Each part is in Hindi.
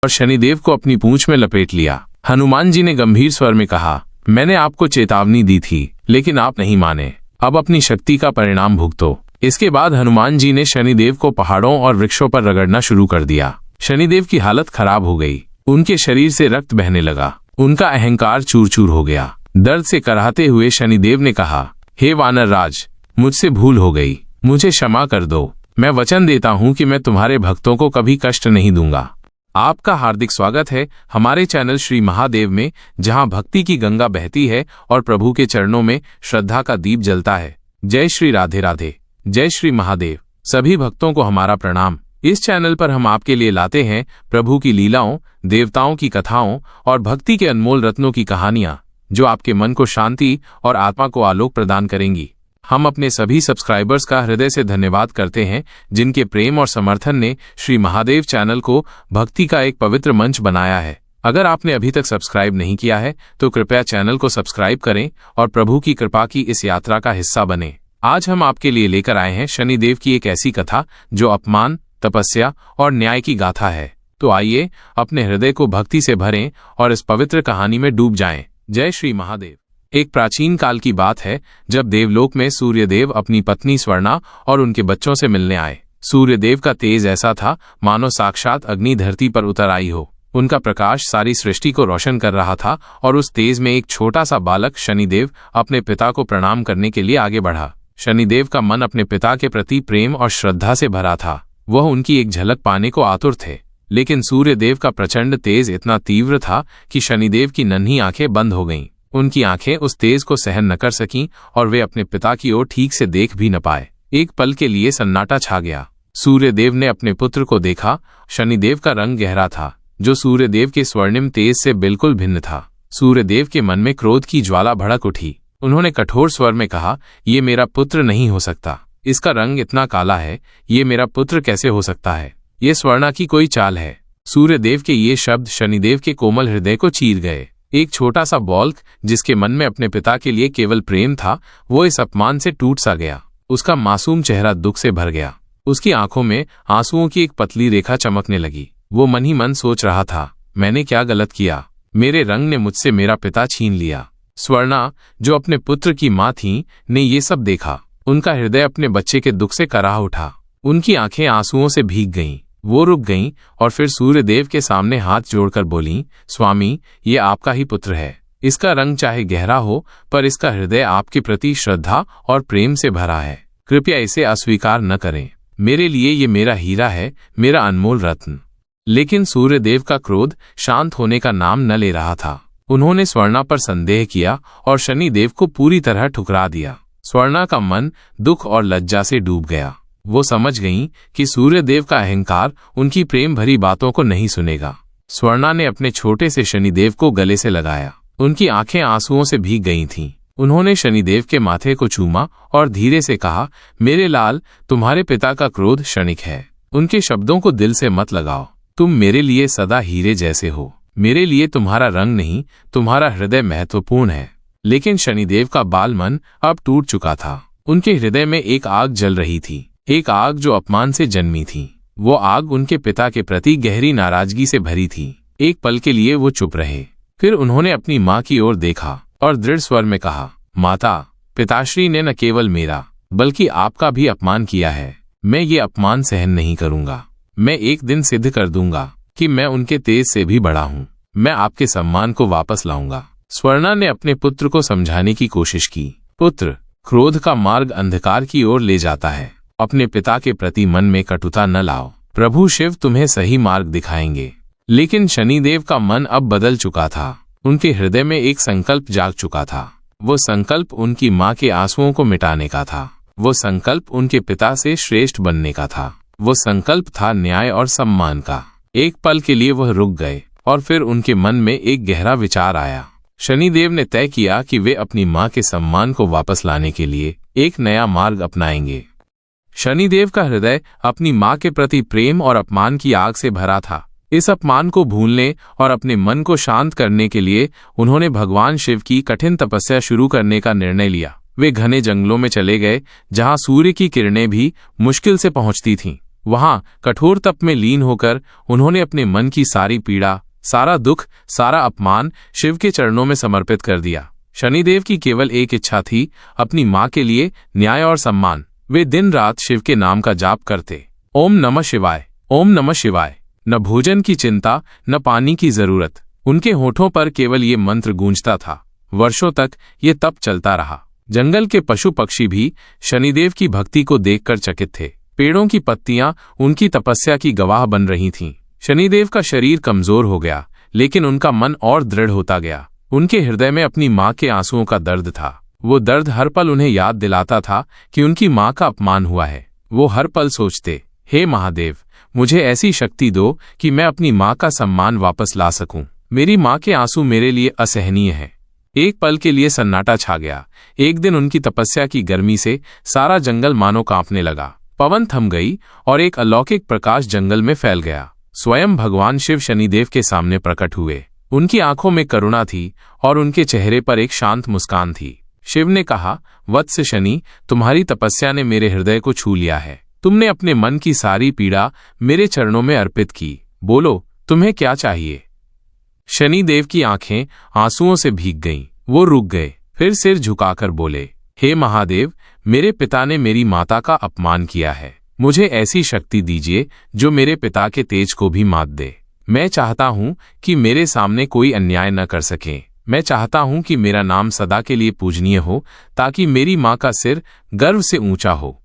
और शनिदेव को अपनी पूंछ में लपेट लिया। हनुमान जी ने गंभीर स्वर में कहा, मैंने आपको चेतावनी दी थी, लेकिन आप नहीं माने। अब अपनी शक्ति का परिणाम भुगतो। इसके बाद हनुमान जी ने शनिदेव को पहाड़ों और वृक्षों पर रगड़ना शुरू कर दिया। शनिदेव की हालत खराब हो गई। उनके शरीर से रक्त बहने लगा। उनका अहंकार चूर चूर हो गया। दर्द से कराहते हुए शनिदेव ने कहा, हे वानर राज, मुझसे भूल हो गई, मुझे क्षमा कर दो। मैं वचन देता हूँ कि मैं तुम्हारे भक्तों को कभी कष्ट नहीं दूंगा। आपका हार्दिक स्वागत है हमारे चैनल श्री महादेव में, जहाँ भक्ति की गंगा बहती है और प्रभु के चरणों में श्रद्धा का दीप जलता है। जय श्री राधे राधे, जय श्री महादेव। सभी भक्तों को हमारा प्रणाम। इस चैनल पर हम आपके लिए लाते हैं प्रभु की लीलाओं, देवताओं की कथाओं और भक्ति के अनमोल रत्नों की कहानियां, जो आपके मन को शांति और आत्मा को आलोक प्रदान करेंगी। हम अपने सभी सब्सक्राइबर्स का हृदय से धन्यवाद करते हैं, जिनके प्रेम और समर्थन ने श्री महादेव चैनल को भक्ति का एक पवित्र मंच बनाया है। अगर आपने अभी तक सब्सक्राइब नहीं किया है तो कृपया चैनल को सब्सक्राइब करें और प्रभु की कृपा की इस यात्रा का हिस्सा बने। आज हम आपके लिए लेकर आए हैं शनिदेव की एक ऐसी कथा जो अपमान, तपस्या और न्याय की गाथा है। तो आइए अपने हृदय को भक्ति से भरें और इस पवित्र कहानी में डूब जाएं। जय श्री महादेव। एक प्राचीन काल की बात है, जब देवलोक में सूर्यदेव अपनी पत्नी स्वर्णा और उनके बच्चों से मिलने आए। सूर्यदेव का तेज ऐसा था मानो साक्षात अग्नि धरती पर उतर आई हो। उनका प्रकाश सारी सृष्टि को रोशन कर रहा था और उस तेज में एक छोटा सा बालक शनिदेव अपने पिता को प्रणाम करने के लिए आगे बढ़ा। शनिदेव का मन अपने पिता के प्रति प्रेम और श्रद्धा से भरा था। वह उनकी एक झलक पाने को आतुर थे। लेकिन सूर्यदेव का प्रचंड तेज इतना तीव्र था कि शनिदेव की नन्ही आंखें बंद हो गईं। उनकी आंखें उस तेज को सहन न कर सकीं और वे अपने पिता की ओर ठीक से देख भी न पाए। एक पल के लिए सन्नाटा छा गया। सूर्यदेव ने अपने पुत्र को देखा। शनिदेव का रंग गहरा था, जो सूर्यदेव के स्वर्णिम तेज से बिल्कुल भिन्न था। सूर्यदेव के मन में क्रोध की ज्वाला भड़क उठी। उन्होंने कठोर स्वर में कहा, ये मेरा पुत्र नहीं हो सकता। इसका रंग इतना काला है, ये मेरा पुत्र कैसे हो सकता है? ये स्वर्णा की कोई चाल है। सूर्यदेव के ये शब्द शनिदेव के कोमल हृदय को चीर गए। एक छोटा सा बालक, जिसके मन में अपने पिता के लिए केवल प्रेम था, वो इस अपमान से टूट सा गया। उसका मासूम चेहरा दुख से भर गया। उसकी आंखों में आंसुओं की एक पतली रेखा चमकने लगी। वो मन ही मन सोच रहा था, मैंने क्या गलत किया? मेरे रंग ने मुझसे मेरा पिता छीन लिया। स्वर्णा, जो अपने पुत्र की माँ थी, ने ये सब देखा। उनका हृदय अपने बच्चे के दुख से कराह उठा। उनकी आंखें आंसुओं से भीग गईं। वो रुक गईं और फिर सूर्यदेव के सामने हाथ जोड़कर बोलीं, स्वामी, ये आपका ही पुत्र है। इसका रंग चाहे गहरा हो, पर इसका हृदय आपके प्रति श्रद्धा और प्रेम से भरा है। कृपया इसे अस्वीकार न करें। मेरे लिए ये मेरा हीरा है, मेरा अनमोल रत्न। लेकिन सूर्यदेव का क्रोध शांत होने का नाम न ले रहा था। उन्होंने स्वर्णा पर संदेह किया और शनिदेव को पूरी तरह ठुकरा दिया। स्वर्णा का मन दुख और लज्जा से डूब गया। वो समझ गईं कि सूर्यदेव का अहंकार उनकी प्रेम भरी बातों को नहीं सुनेगा। स्वर्णा ने अपने छोटे से शनिदेव को गले से लगाया। उनकी आंखें आंसुओं से भीग गई थीं। उन्होंने शनिदेव के माथे को चूमा और धीरे से कहा, मेरे लाल, तुम्हारे पिता का क्रोध क्षणिक है। उनके शब्दों को दिल से मत लगाओ। तुम मेरे लिए सदा हीरे जैसे हो। मेरे लिए तुम्हारा रंग नहीं, तुम्हारा हृदय महत्वपूर्ण है। लेकिन शनिदेव का बाल मन अब टूट चुका था। उनके हृदय में एक आग जल रही थी, एक आग जो अपमान से जन्मी थी। वो आग उनके पिता के प्रति गहरी नाराजगी से भरी थी। एक पल के लिए वो चुप रहे। फिर उन्होंने अपनी माँ की ओर देखा और दृढ़ स्वर में कहा, माता, पिताश्री ने न केवल मेरा बल्कि आपका भी अपमान किया है। मैं ये अपमान सहन नहीं करूंगा। मैं एक दिन सिद्ध कर दूंगा कि मैं उनके तेज से भी बड़ा हूँ। मैं आपके सम्मान को वापस लाऊंगा। स्वर्णा ने अपने पुत्र को समझाने की कोशिश की। पुत्र, क्रोध का मार्ग अंधकार की ओर ले जाता है। अपने पिता के प्रति मन में कटुता न लाओ। प्रभु शिव तुम्हें सही मार्ग दिखाएंगे। लेकिन शनिदेव का मन अब बदल चुका था। उनके हृदय में एक संकल्प जाग चुका था। वो संकल्प उनकी माँ के आंसुओं को मिटाने का था। वो संकल्प उनके पिता से श्रेष्ठ बनने का था। वो संकल्प था न्याय और सम्मान का। एक पल के लिए वह रुक गए और फिर उनके मन में एक गहरा विचार आया। शनिदेव ने तय किया कि वे अपनी माँ के सम्मान को वापस लाने के लिए एक नया मार्ग अपनाएंगे। शनिदेव का हृदय अपनी माँ के प्रति प्रेम और अपमान की आग से भरा था। इस अपमान को भूलने और अपने मन को शांत करने के लिए उन्होंने भगवान शिव की कठिन तपस्या शुरू करने का निर्णय लिया। वे घने जंगलों में चले गए, जहाँ सूर्य की किरणें भी मुश्किल से पहुँचती थीं। वहां कठोर तप में लीन होकर उन्होंने अपने मन की सारी पीड़ा, सारा दुख, सारा अपमान शिव के चरणों में समर्पित कर दिया। शनिदेव की केवल एक इच्छा थी, अपनी मां के लिए न्याय और सम्मान। वे दिन रात शिव के नाम का जाप करते। ओम नमः शिवाय, ओम नमः शिवाय। न भोजन की चिंता, न पानी की जरूरत। उनके होठों पर केवल ये मंत्र गूंजता था। वर्षों तक ये तप चलता रहा। जंगल के पशु पक्षी भी शनिदेव की भक्ति को देखकर चकित थे। पेड़ों की पत्तियां उनकी तपस्या की गवाह बन रही थीं। शनिदेव का शरीर कमजोर हो गया, लेकिन उनका मन और दृढ़ होता गया। उनके हृदय में अपनी मां के आंसुओं का दर्द था। वो दर्द हर पल उन्हें याद दिलाता था कि उनकी मां का अपमान हुआ है। वो हर पल सोचते, हे महादेव, मुझे ऐसी शक्ति दो कि मैं अपनी मां का सम्मान वापस ला सकूं। मेरी मां के आंसू मेरे लिए असहनीय हैं। एक पल के लिए सन्नाटा छा गया। एक दिन उनकी तपस्या की गर्मी से सारा जंगल मानो कांपने लगा। पवन थम गई और एक अलौकिक प्रकाश जंगल में फैल गया। स्वयं भगवान शिव शनिदेव के सामने प्रकट हुए। उनकी आंखों में करुणा थी और उनके चेहरे पर एक शांत मुस्कान थी। शिव ने कहा, वत्स शनि, तुम्हारी तपस्या ने मेरे हृदय को छू लिया है। तुमने अपने मन की सारी पीड़ा मेरे चरणों में अर्पित की। बोलो, तुम्हें क्या चाहिए? शनिदेव की आंखें आंसुओं से भीग गईं। वो रुक गए, फिर सिर झुकाकर बोले, हे महादेव, मेरे पिता ने मेरी माता का अपमान किया है। मुझे ऐसी शक्ति दीजिए जो मेरे पिता के तेज को भी मात दे। मैं चाहता हूं कि मेरे सामने कोई अन्याय न कर सके। मैं चाहता हूं कि मेरा नाम सदा के लिए पूजनीय हो, ताकि मेरी मां का सिर गर्व से ऊंचा हो।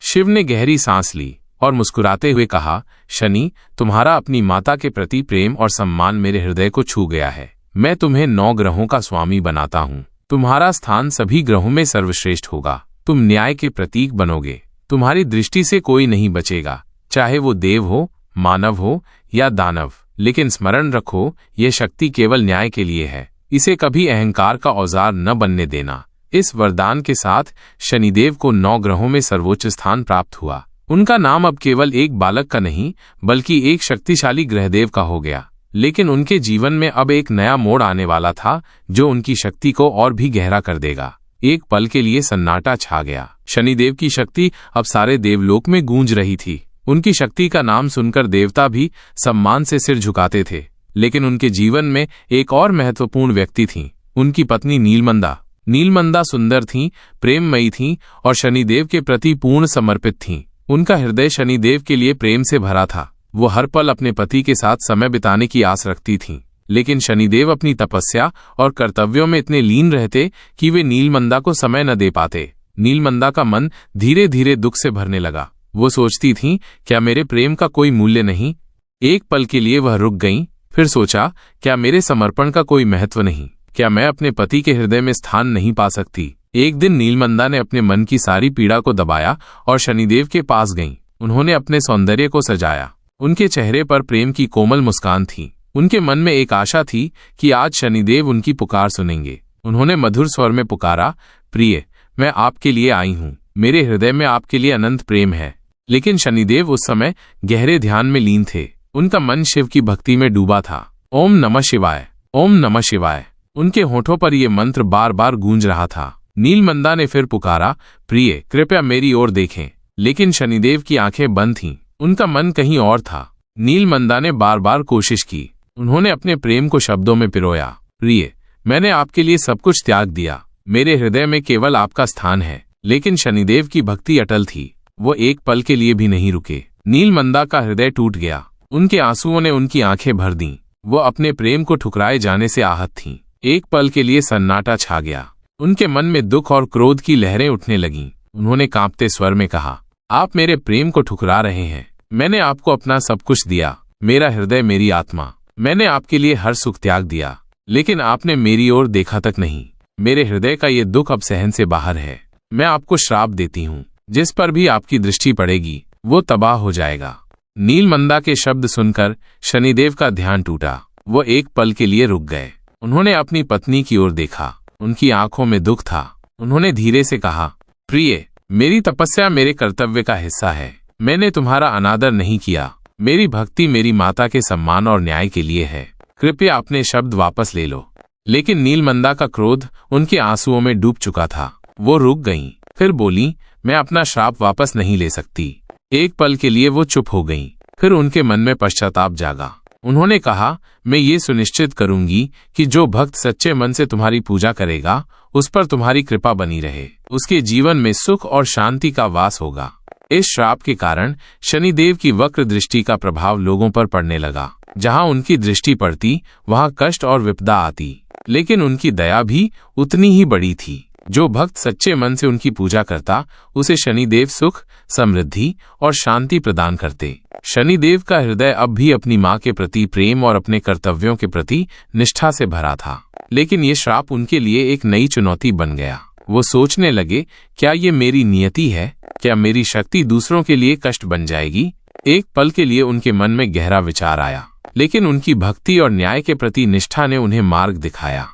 शिव ने गहरी सांस ली और मुस्कुराते हुए कहा, शनि, तुम्हारा अपनी माता के प्रति प्रेम और सम्मान मेरे हृदय को छू गया है। मैं तुम्हें 9 ग्रहों का स्वामी बनाता हूं। तुम्हारा स्थान सभी ग्रहों में सर्वश्रेष्ठ होगा। तुम न्याय के प्रतीक बनोगे। तुम्हारी दृष्टि से कोई नहीं बचेगा, चाहे वो देव हो, मानव हो या दानव। लेकिन स्मरण रखो, ये शक्ति केवल न्याय के लिए है। इसे कभी अहंकार का औजार न बनने देना। इस वरदान के साथ शनिदेव को 9 ग्रहों में सर्वोच्च स्थान प्राप्त हुआ। उनका नाम अब केवल एक बालक का नहीं, बल्कि एक शक्तिशाली ग्रहदेव का हो गया। लेकिन उनके जीवन में अब एक नया मोड़ आने वाला था, जो उनकी शक्ति को और भी गहरा कर देगा। एक पल के लिए सन्नाटा छा गया। शनिदेव की शक्ति अब सारे देवलोक में गूंज रही थी। उनकी शक्ति का नाम सुनकर देवता भी सम्मान से सिर झुकाते थे। लेकिन उनके जीवन में एक और महत्वपूर्ण व्यक्ति थी, उनकी पत्नी नीलमंदा। नीलमंदा सुंदर थीं, प्रेममयी थीं और शनिदेव के प्रति पूर्ण समर्पित थीं। उनका हृदय शनिदेव के लिए प्रेम से भरा था। वो हर पल अपने पति के साथ समय बिताने की आस रखती थीं। लेकिन शनिदेव अपनी तपस्या और कर्तव्यों में इतने लीन रहते कि वे नीलमंदा को समय न दे पाते। नीलमंदा का मन धीरे धीरे दुख से भरने लगा। वो सोचती थीं, क्या मेरे प्रेम का कोई मूल्य नहीं? एक पल के लिए वह रुक गईं, फिर सोचा, क्या मेरे समर्पण का कोई महत्व नहीं? क्या मैं अपने पति के हृदय में स्थान नहीं पा सकती? एक दिन नीलमंदा ने अपने मन की सारी पीड़ा को दबाया और शनिदेव के पास गईं। उन्होंने अपने सौंदर्य को सजाया। उनके चेहरे पर प्रेम की कोमल मुस्कान थी। उनके मन में एक आशा थी कि आज शनिदेव उनकी पुकार सुनेंगे। उन्होंने मधुर स्वर में पुकारा, प्रिय, मैं आपके लिए आई हूँ। मेरे हृदय में आपके लिए अनंत प्रेम है। लेकिन शनिदेव उस समय गहरे ध्यान में लीन थे। उनका मन शिव की भक्ति में डूबा था। ओम नमः शिवाय, ओम नमः शिवाय। उनके होठों पर यह मंत्र बार बार गूंज रहा था। नीलमंदा ने फिर पुकारा, प्रिय, कृपया मेरी ओर देखें। लेकिन शनिदेव की आंखें बंद थीं। उनका मन कहीं और था। नीलमंदा ने बार बार कोशिश की। उन्होंने अपने प्रेम को शब्दों में पिरोया, प्रिय, मैंने आपके लिए सब कुछ त्याग दिया। मेरे हृदय में केवल आपका स्थान है। लेकिन शनिदेव की भक्ति अटल थी। वो एक पल के लिए भी नहीं रुके। नीलमंदा का हृदय टूट गया। उनके आंसुओं ने उनकी आंखें भर दीं। वो अपने प्रेम को ठुकराए जाने से आहत थीं। एक पल के लिए सन्नाटा छा गया। उनके मन में दुख और क्रोध की लहरें उठने लगीं। उन्होंने कांपते स्वर में कहा, आप मेरे प्रेम को ठुकरा रहे हैं। मैंने आपको अपना सब कुछ दिया, मेरा हृदय, मेरी आत्मा। मैंने आपके लिए हर सुख त्याग दिया, लेकिन आपने मेरी ओर देखा तक नहीं। मेरे हृदय का ये दुख अब सहन से बाहर है। मैं आपको श्राप देती हूँ, जिस पर भी आपकी दृष्टि पड़ेगी वो तबाह हो जाएगा। नीलमंदा के शब्द सुनकर शनिदेव का ध्यान टूटा। वो एक पल के लिए रुक गए। उन्होंने अपनी पत्नी की ओर देखा। उनकी आंखों में दुख था। उन्होंने धीरे से कहा, प्रिय, मेरी तपस्या मेरे कर्तव्य का हिस्सा है। मैंने तुम्हारा अनादर नहीं किया। मेरी भक्ति मेरी माता के सम्मान और न्याय के लिए है। कृपया अपने शब्द वापस ले लो। लेकिन नीलमंदा का क्रोध उनके आंसुओं में डूब चुका था। वो रुक गईं, फिर बोली, मैं अपना श्राप वापस नहीं ले सकती। एक पल के लिए वो चुप हो गईं, फिर उनके मन में पश्चाताप जागा। उन्होंने कहा, मैं ये सुनिश्चित करूंगी कि जो भक्त सच्चे मन से तुम्हारी पूजा करेगा उस पर तुम्हारी कृपा बनी रहे, उसके जीवन में सुख और शांति का वास होगा। इस श्राप के कारण शनिदेव की वक्र दृष्टि का प्रभाव लोगों पर पड़ने लगा। जहां उनकी दृष्टि पड़ती वहां कष्ट और विपदा आती, लेकिन उनकी दया भी उतनी ही बड़ी थी। जो भक्त सच्चे मन से उनकी पूजा करता उसे शनिदेव सुख, समृद्धि और शांति प्रदान करते। शनिदेव का हृदय अब भी अपनी मां के प्रति प्रेम और अपने कर्तव्यों के प्रति निष्ठा से भरा था, लेकिन ये श्राप उनके लिए एक नई चुनौती बन गया। वो सोचने लगे, क्या ये मेरी नियति है? क्या मेरी शक्ति दूसरों के लिए कष्ट बन जाएगी? एक पल के लिए उनके मन में गहरा विचार आया, लेकिन उनकी भक्ति और न्याय के प्रति निष्ठा ने उन्हें मार्ग दिखाया।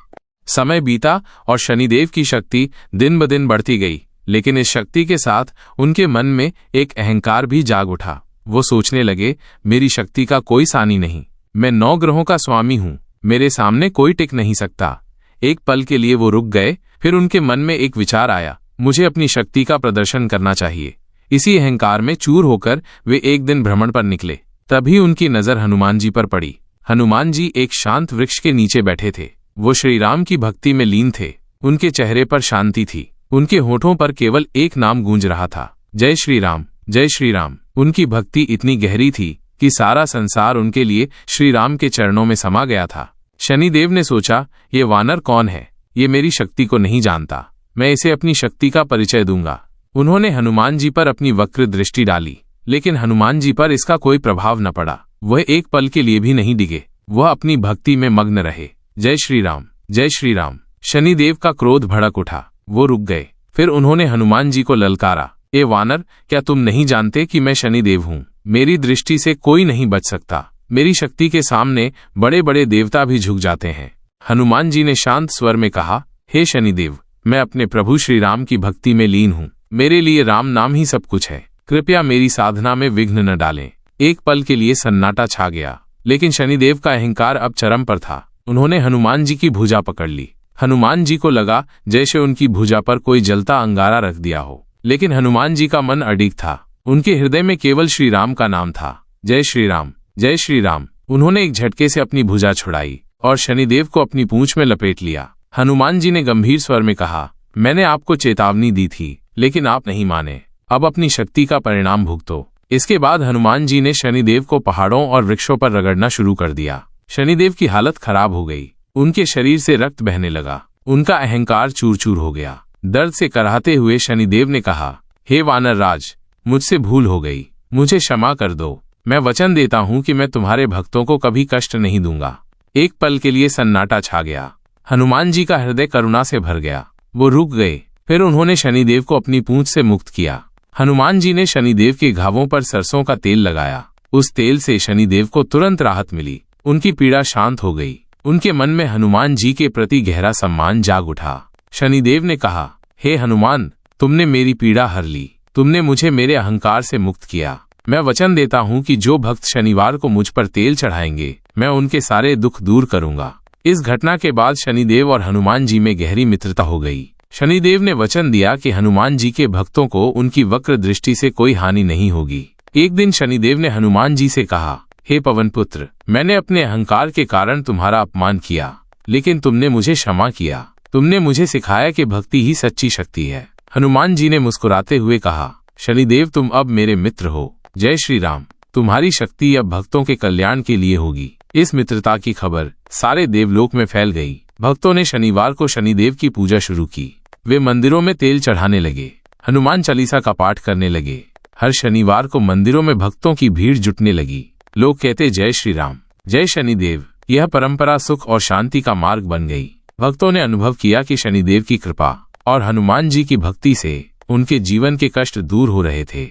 समय बीता और शनिदेव की शक्ति दिन ब दिन बढ़ती गई, लेकिन इस शक्ति के साथ उनके मन में एक अहंकार भी जाग उठा। वो सोचने लगे, मेरी शक्ति का कोई सानी नहीं, मैं 9 ग्रहों का स्वामी हूँ, मेरे सामने कोई टिक नहीं सकता। एक पल के लिए वो रुक गए, फिर उनके मन में एक विचार आया, मुझे अपनी शक्ति का प्रदर्शन करना चाहिए। इसी अहंकार में चूर होकर वे एक दिन भ्रमण पर निकले। तभी उनकी नजर हनुमान जी पर पड़ी। हनुमान जी एक शांत वृक्ष के नीचे बैठे थे। वो श्री राम की भक्ति में लीन थे। उनके चेहरे पर शांति थी, उनके होठों पर केवल एक नाम गूंज रहा था, जय श्री राम, जय श्री राम। उनकी भक्ति इतनी गहरी थी कि सारा संसार उनके लिए श्री राम के चरणों में समा गया था। शनिदेव ने सोचा, ये वानर कौन है? ये मेरी शक्ति को नहीं जानता, मैं इसे अपनी शक्ति का परिचय दूंगा। उन्होंने हनुमान जी पर अपनी वक्र दृष्टि डाली, लेकिन हनुमान जी पर इसका कोई प्रभाव न पड़ा। वह एक पल के लिए भी नहीं डिगे, वह अपनी भक्ति में मग्न रहे। जय श्री राम, जय श्री राम। शनिदेव का क्रोध भड़क उठा, वो रुक गए। फिर उन्होंने हनुमान जी को ललकारा, ए वानर, क्या तुम नहीं जानते कि मैं शनिदेव हूँ? मेरी दृष्टि से कोई नहीं बच सकता। मेरी शक्ति के सामने बड़े बड़े देवता भी झुक जाते हैं। हनुमान जी ने शांत स्वर में कहा, हे शनिदेव, मैं अपने प्रभु श्री राम की भक्ति में लीन हूँ। मेरे लिए राम नाम ही सब कुछ है। कृपया मेरी साधना में विघ्न न डालें। एक पल के लिए सन्नाटा छा गया, लेकिन शनिदेव का अहंकार अब चरम पर था। उन्होंने हनुमान जी की भुजा पकड़ ली। हनुमान जी को लगा जैसे उनकी भुजा पर कोई जलता अंगारा रख दिया हो, लेकिन हनुमान जी का मन अडिग था। उनके हृदय में केवल श्री राम का नाम था, जय श्री राम, जय श्री राम। उन्होंने एक झटके से अपनी भुजा छुड़ाई और शनिदेव को अपनी पूंछ में लपेट लिया। हनुमान जी ने गंभीर स्वर में कहा, मैंने आपको चेतावनी दी थी, लेकिन आप नहीं माने। अब अपनी शक्ति का परिणाम भुगतो। इसके बाद हनुमान जी ने शनिदेव को पहाड़ों और वृक्षों पर रगड़ना शुरू कर दिया। शनिदेव की हालत खराब हो गई, उनके शरीर से रक्त बहने लगा, उनका अहंकार चूर चूर हो गया। दर्द से कराहते हुए शनिदेव ने कहा, हे वानर राज, मुझसे भूल हो गई, मुझे क्षमा कर दो। मैं वचन देता हूँ कि मैं तुम्हारे भक्तों को कभी कष्ट नहीं दूंगा। एक पल के लिए सन्नाटा छा गया। हनुमान जी का हृदय करुणा से भर गया। वो रुक गए। फिर उन्होंने शनिदेव को अपनी पूंछ से मुक्त किया। हनुमान जी ने शनिदेव के घावों पर सरसों का तेल लगाया। उस तेल से शनिदेव को तुरंत राहत मिली। उनकी पीड़ा शांत हो गई। उनके मन में हनुमान जी के प्रति गहरा सम्मान जाग उठा। शनिदेव ने कहा, हे हनुमान, तुमने मेरी पीड़ा हर ली, तुमने मुझे मेरे अहंकार से मुक्त किया। मैं वचन देता हूँ कि जो भक्त शनिवार को मुझ पर तेल चढ़ाएंगे, मैं उनके सारे दुख दूर करूंगा। इस घटना के बाद शनिदेव और हनुमान जी में गहरी मित्रता हो गई। शनिदेव ने वचन दिया कि हनुमान जी के भक्तों को उनकी वक्र दृष्टि से कोई हानि नहीं होगी। एक दिन शनिदेव ने हनुमान जी से कहा, हे पवन पुत्र, मैंने अपने अहंकार के कारण तुम्हारा अपमान किया, लेकिन तुमने मुझे क्षमा किया। तुमने मुझे सिखाया कि भक्ति ही सच्ची शक्ति है। हनुमान जी ने मुस्कुराते हुए कहा, शनिदेव, तुम अब मेरे मित्र हो। जय श्री राम। तुम्हारी शक्ति अब भक्तों के कल्याण के लिए होगी। इस मित्रता की खबर सारे देवलोक में फैल गई। भक्तों ने शनिवार को शनिदेव की पूजा शुरू की। वे मंदिरों में तेल चढ़ाने लगे, हनुमान चालीसा का पाठ करने लगे। हर शनिवार को मंदिरों में भक्तों की भीड़ जुटने लगी। लोग कहते, जय श्री राम, जय शनिदेव। यह परंपरा सुख और शांति का मार्ग बन गई। भक्तों ने अनुभव किया कि शनिदेव की कृपा और हनुमान जी की भक्ति से उनके जीवन के कष्ट दूर हो रहे थे।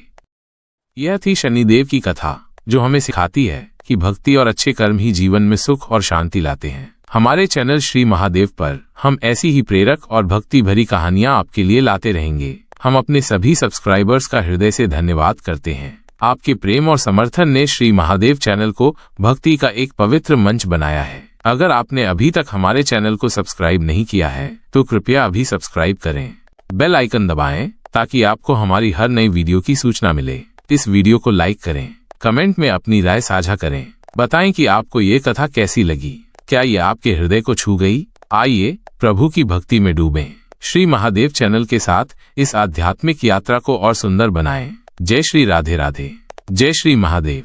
यह थी शनिदेव की कथा, जो हमें सिखाती है कि भक्ति और अच्छे कर्म ही जीवन में सुख और शांति लाते हैं। हमारे चैनल श्री महादेव पर हम ऐसी ही प्रेरक और भक्ति भरी कहानियां आपके लिए लाते रहेंगे। हम अपने सभी सब्सक्राइबर्स का हृदय से धन्यवाद करते हैं। आपके प्रेम और समर्थन ने श्री महादेव चैनल को भक्ति का एक पवित्र मंच बनाया है। अगर आपने अभी तक हमारे चैनल को सब्सक्राइब नहीं किया है तो कृपया अभी सब्सक्राइब करें। बेल आइकन दबाएं ताकि आपको हमारी हर नई वीडियो की सूचना मिले। इस वीडियो को लाइक करें, कमेंट में अपनी राय साझा करें। बताएं कि आपको ये कथा कैसी लगी। क्या ये आपके हृदय को छू गई? आइए प्रभु की भक्ति में डूबें। श्री महादेव चैनल के साथ इस आध्यात्मिक यात्रा को और सुंदर बनाएं। जय श्री राधे राधे। जय श्री महादेव।